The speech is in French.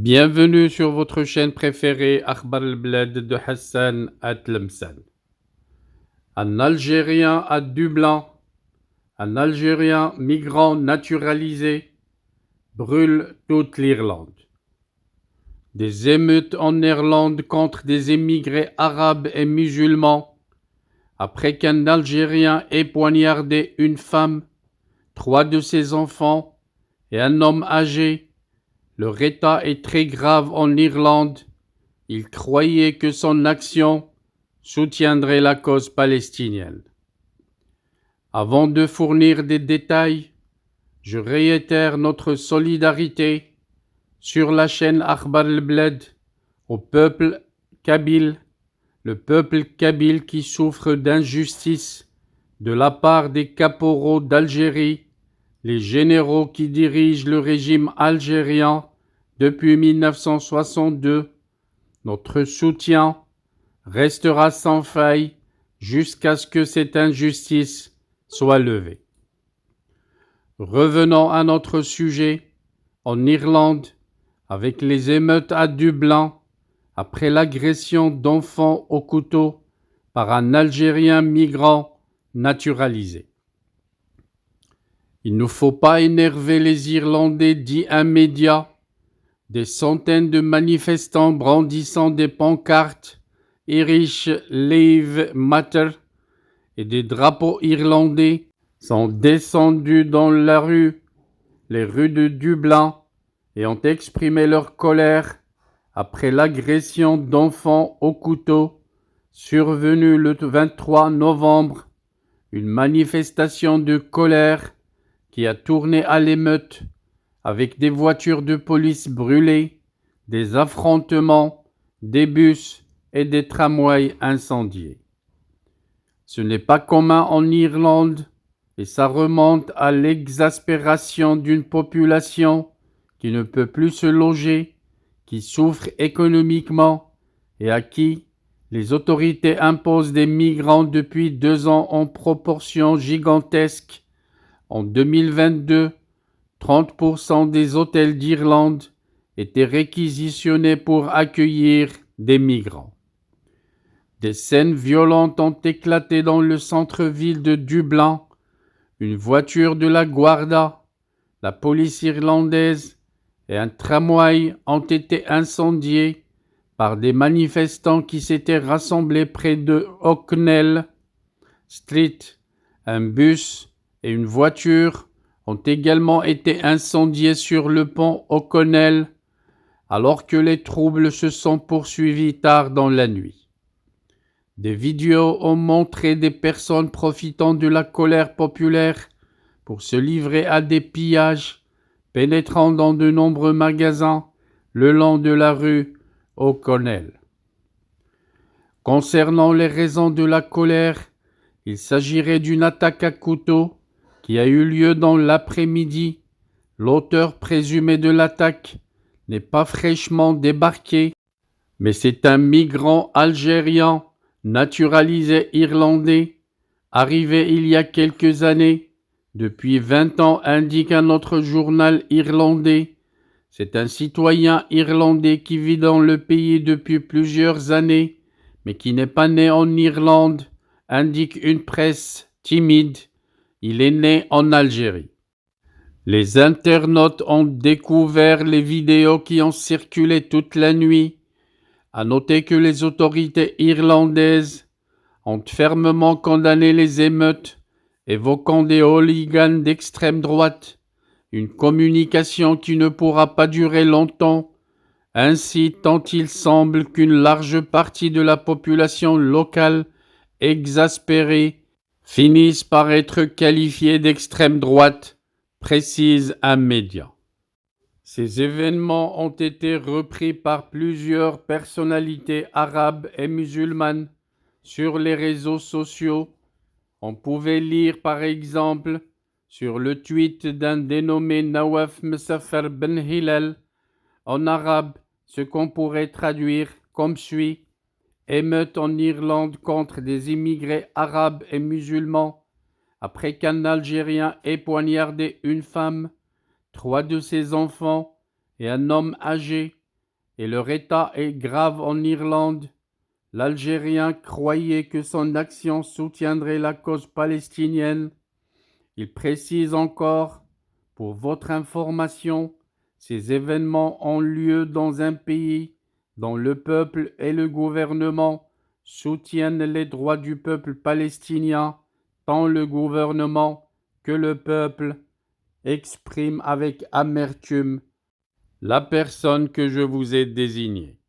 Bienvenue sur votre chaîne préférée Akhbar al-Bled de Hassan Atlemsan. Un Algérien à Dublin, un Algérien migrant naturalisé, brûle toute l'Irlande. Des émeutes en Irlande contre des émigrés arabes et musulmans, après qu'un Algérien ait poignardé une femme, 3 de ses enfants et un homme âgé. Leur état est très grave en Irlande. Il croyait que son action soutiendrait la cause palestinienne. Avant de fournir des détails, je réitère notre solidarité sur la chaîne Akhbar al-Bled au peuple kabyle, le peuple kabyle qui souffre d'injustice de la part des caporaux d'Algérie, les généraux qui dirigent le régime algérien depuis 1962. Notre soutien restera sans faille jusqu'à ce que cette injustice soit levée. Revenons à notre sujet. En Irlande, avec les émeutes à Dublin, après l'agression d'enfants au couteau par un Algérien migrant naturalisé. Il ne faut pas énerver les Irlandais, dit un média. Des centaines de manifestants brandissant des pancartes Irish Lives Matter et des drapeaux irlandais sont descendus dans les rues de Dublin, et ont exprimé leur colère après l'agression d'enfants au couteau survenue le 23 novembre, une manifestation de colère qui a tourné à l'émeute avec des voitures de police brûlées, des affrontements, des bus et des tramways incendiés. Ce n'est pas commun en Irlande et ça remonte à l'exaspération d'une population qui ne peut plus se loger, qui souffre économiquement et à qui les autorités imposent des migrants depuis 2 ans en proportion gigantesque. En 2022, 30% des hôtels d'Irlande étaient réquisitionnés pour accueillir des migrants. Des scènes violentes ont éclaté dans le centre-ville de Dublin. Une voiture de la Guarda, la police irlandaise et un tramway ont été incendiés par des manifestants qui s'étaient rassemblés près de O'Connell Street. Un bus et une voiture ont également été incendiés sur le pont O'Connell, alors que les troubles se sont poursuivis tard dans la nuit. Des vidéos ont montré des personnes profitant de la colère populaire pour se livrer à des pillages, pénétrant dans de nombreux magasins le long de la rue O'Connell. Concernant les raisons de la colère, il s'agirait d'une attaque à couteau qui a eu lieu dans l'après-midi. L'auteur présumé de l'attaque n'est pas fraîchement débarqué, mais c'est un migrant algérien naturalisé irlandais, arrivé il y a quelques années, depuis 20 ans, indique un autre journal irlandais. C'est un citoyen irlandais qui vit dans le pays depuis plusieurs années, mais qui n'est pas né en Irlande, indique une presse timide. Il est né en Algérie. Les internautes ont découvert les vidéos qui ont circulé toute la nuit. À noter que les autorités irlandaises ont fermement condamné les émeutes, évoquant des hooligans d'extrême droite, une communication qui ne pourra pas durer longtemps. Ainsi, tant il semble qu'une large partie de la population locale, exaspérée, finisse par être qualifiée d'extrême droite, précise un média. Ces événements ont été repris par plusieurs personnalités arabes et musulmanes sur les réseaux sociaux. On pouvait lire par exemple sur le tweet d'un dénommé Nawaf Msafar Ben Hilal en arabe ce qu'on pourrait traduire comme suit: émeute en Irlande contre des immigrés arabes et musulmans après qu'un Algérien ait poignardé une femme, 3 de ses enfants et un homme âgé et leur état est grave en Irlande. L'Algérien croyait que son action soutiendrait la cause palestinienne. Il précise encore, pour votre information, ces événements ont lieu dans un pays dont le peuple et le gouvernement soutiennent les droits du peuple palestinien, tant le gouvernement que le peuple expriment avec amertume la personne que je vous ai désignée.